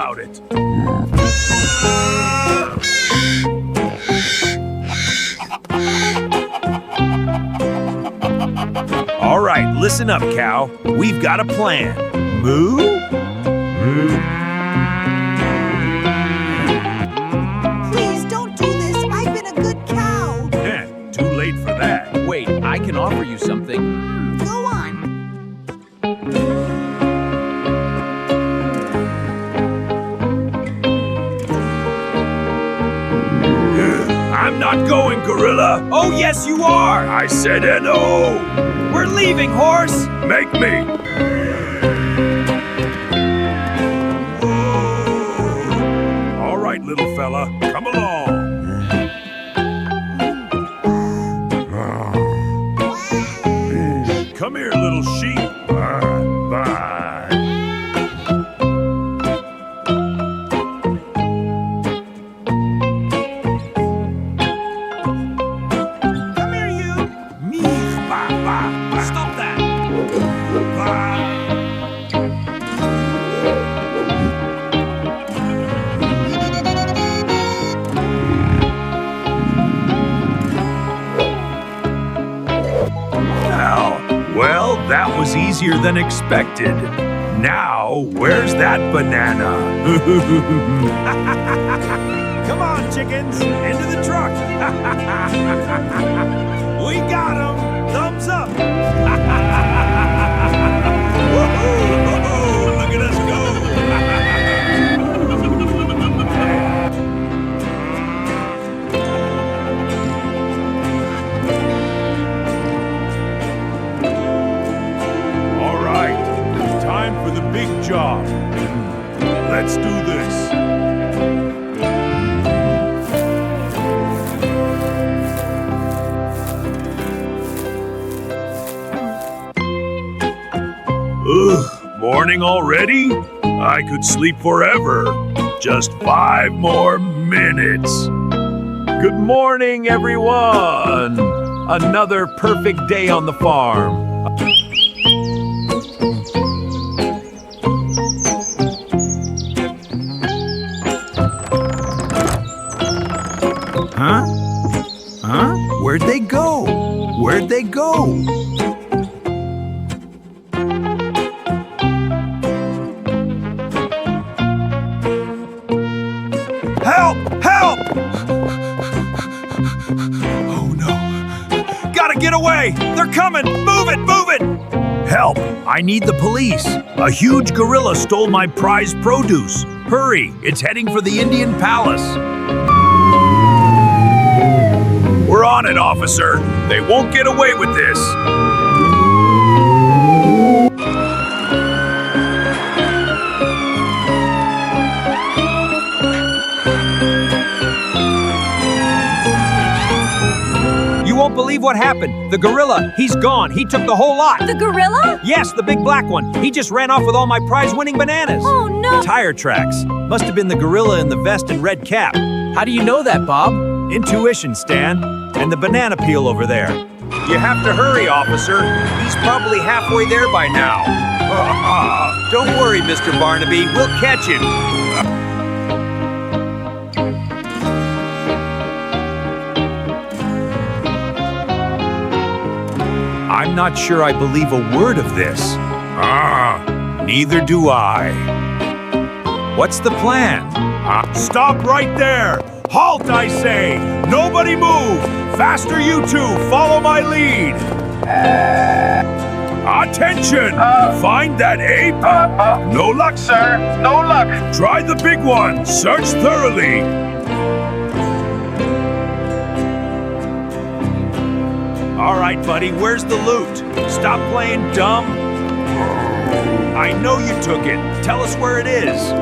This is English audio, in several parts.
about it. All right, listen up, cow. We've got a plan. Moo? Moo. Please don't do this. I've been a good cow. Too late for that. Wait, I can offer you something. Go on. I'm not going, gorilla. Oh, yes, you are. I said N-O. We're leaving, horse. Make me. All right, little fella, come along. Come here, little sheep. Bye. Come here, you. Stop that. Well, that was easier than expected. Now, where's that banana? Come on, chickens. Into the truck. We got 'em. Thumbs up. Woohoo! Look at us go. Time for the big job. Let's do this. Ugh, morning already? I could sleep forever. Just 5 more minutes. Good morning, everyone. Another perfect day on the farm. Huh? Where'd they go? Where'd they go? Help! Help! Oh no. Gotta get away! They're coming! Move it! Move it! Help! I need the police. A huge gorilla stole my prized produce. Hurry! It's heading for the Indian Palace. We're on it, officer. They won't get away with this. You won't believe what happened. The gorilla, he's gone. He took the whole lot. The gorilla? Yes, the big black one. He just ran off with all my prize-winning bananas. Oh, no. Tire tracks. Must have been the gorilla in the vest and red cap. How do you know that, Bob? Intuition, Stan. And the banana peel over there. You have to hurry, officer. He's probably halfway there by now. Don't worry, Mr. Barnaby. We'll catch him. I'm not sure I believe a word of this. Neither do I. What's the plan? Stop right there! Halt, I say! Nobody move! Faster, you two! Follow my lead! Attention! Find that ape! No luck, sir! No luck! Try the big one! Search thoroughly! All right, buddy, where's the loot? Stop playing dumb. I know you took it. Tell us where it is.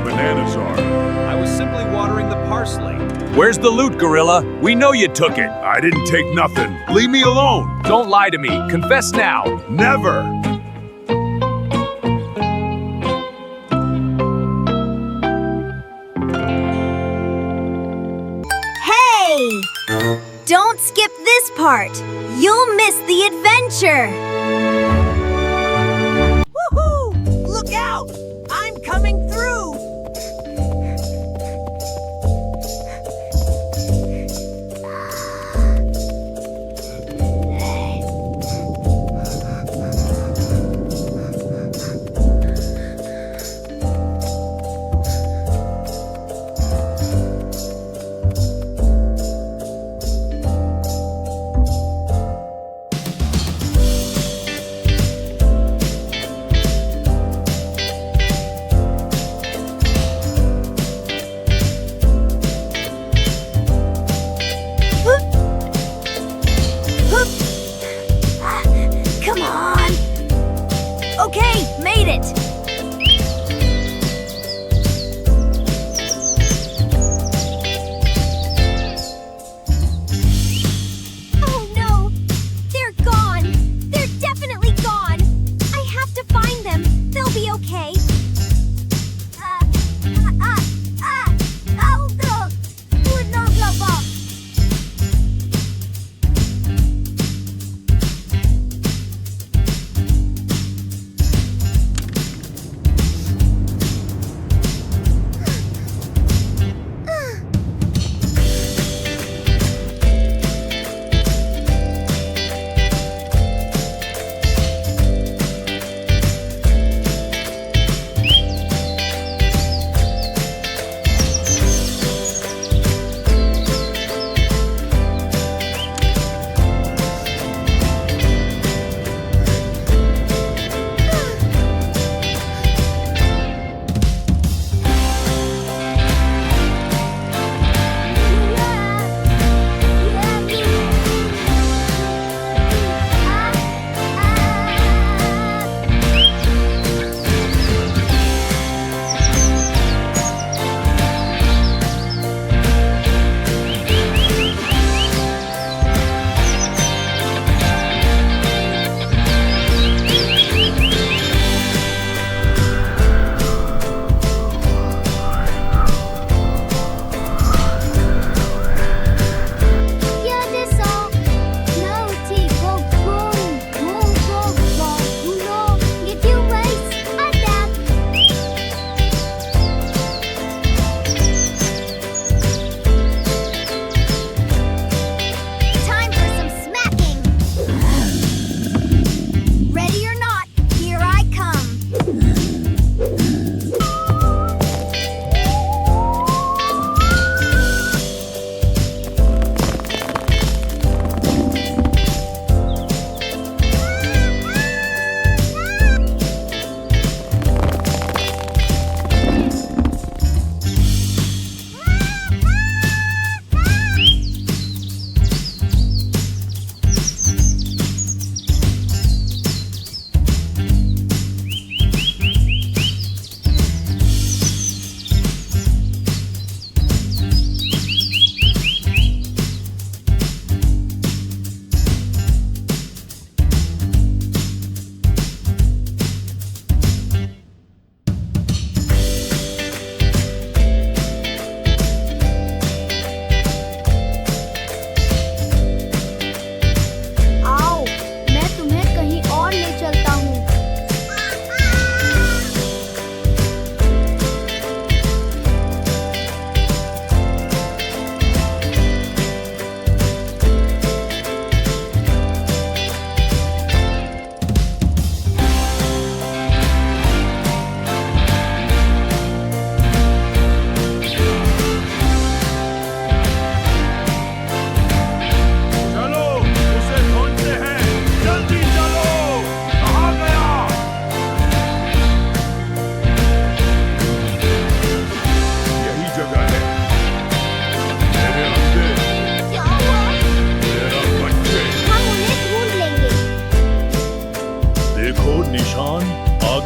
Bananas are. I was simply watering the parsley. Where's the loot, gorilla? We know you took it. I didn't take nothing. Leave me alone. Don't lie to me. Confess now. Never. Hey! Don't Don't skip this part. You'll miss the adventure. Woohoo! Look out! I'm coming through! Come on. Okay, made it. Oh no, they're gone. They're definitely gone. I have to find them. They'll be okay.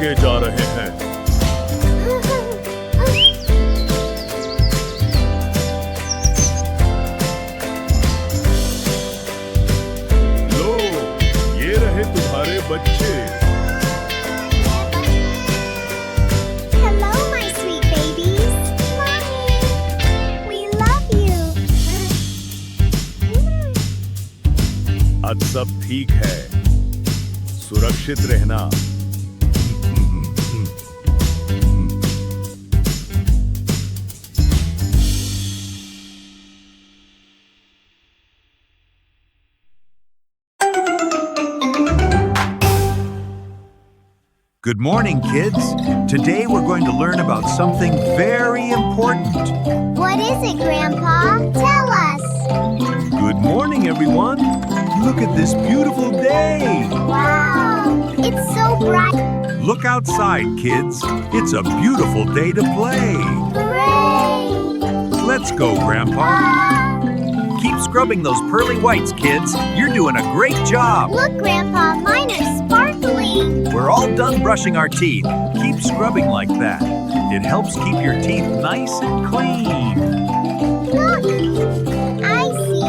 आगे जा रहे हैं। लो, ये रहे तुम्हारे बच्चे। Hello, my sweet babies. Mommy, we love you. आज सब ठीक है सुरक्षित रहना Good morning, kids. Today we're going to learn about something very important. What is it, Grandpa? Tell us. Good morning, everyone. Look at this beautiful day. Wow, it's so bright. Look outside, kids. It's a beautiful day to play. Hooray! Let's go, Grandpa. Keep scrubbing those pearly whites, kids. You're doing a great job. Look, Grandpa, mine are sparkling. We're all done brushing our teeth. Keep scrubbing like that. It helps keep your teeth nice and clean. Look, I see.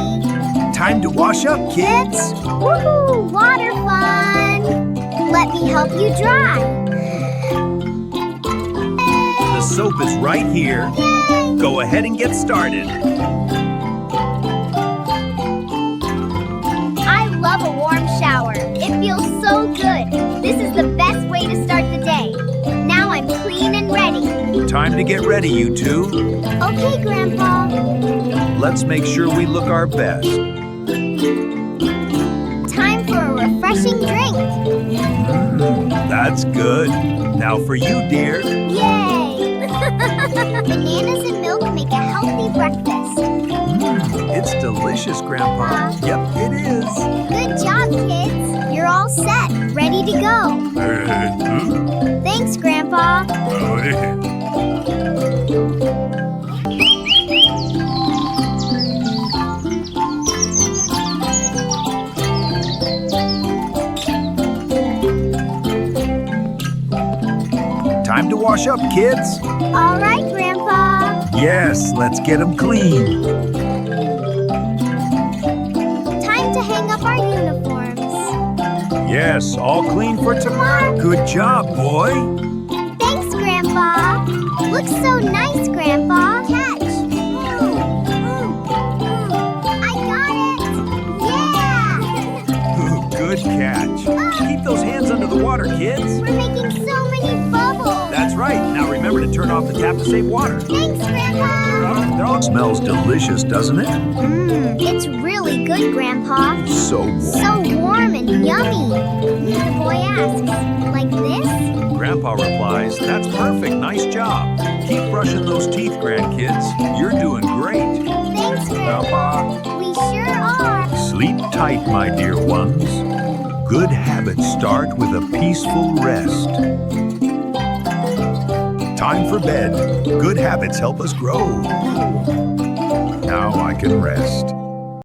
Time to wash up, kids. Woohoo, water fun. Let me help you dry. The soap is right here. Yay! Go ahead and get started. I love a warm shower. It feels so good. This is the best way to start the day. Now I'm clean and ready. Time to get ready, you two. Okay, Grandpa. Let's make sure we look our best. Time for a refreshing drink. That's good. Now for you, dear. Yay! Bananas and milk make a healthy breakfast. It's delicious, Grandpa. Yep, it is. Good job, kids. You're all set, ready to go. Thanks, Grandpa. Time to wash up, kids. All right, Grandpa. Yes, let's get them clean. Time to hang up our uniforms. Yes, all clean for tomorrow. Good job, boy. Thanks, Grandpa. Looks so nice, Grandpa. Catch. I got it. Yeah. Good catch. Keep those hands under the water, kids. We're making so many bubbles. That's right. Now remember to turn off the tap to save water. Thanks, Grandpa. Smells delicious, doesn't it? It's really good, Grandpa. So warm. So warm and yummy. The boy asks, like this? Grandpa replies, that's perfect. Nice job. Keep brushing those teeth, grandkids. You're doing great. Thanks, Grandpa. We sure are. Sleep tight, my dear ones. Good habits start with a peaceful rest. Time for bed. Good habits help us grow. Now I can rest.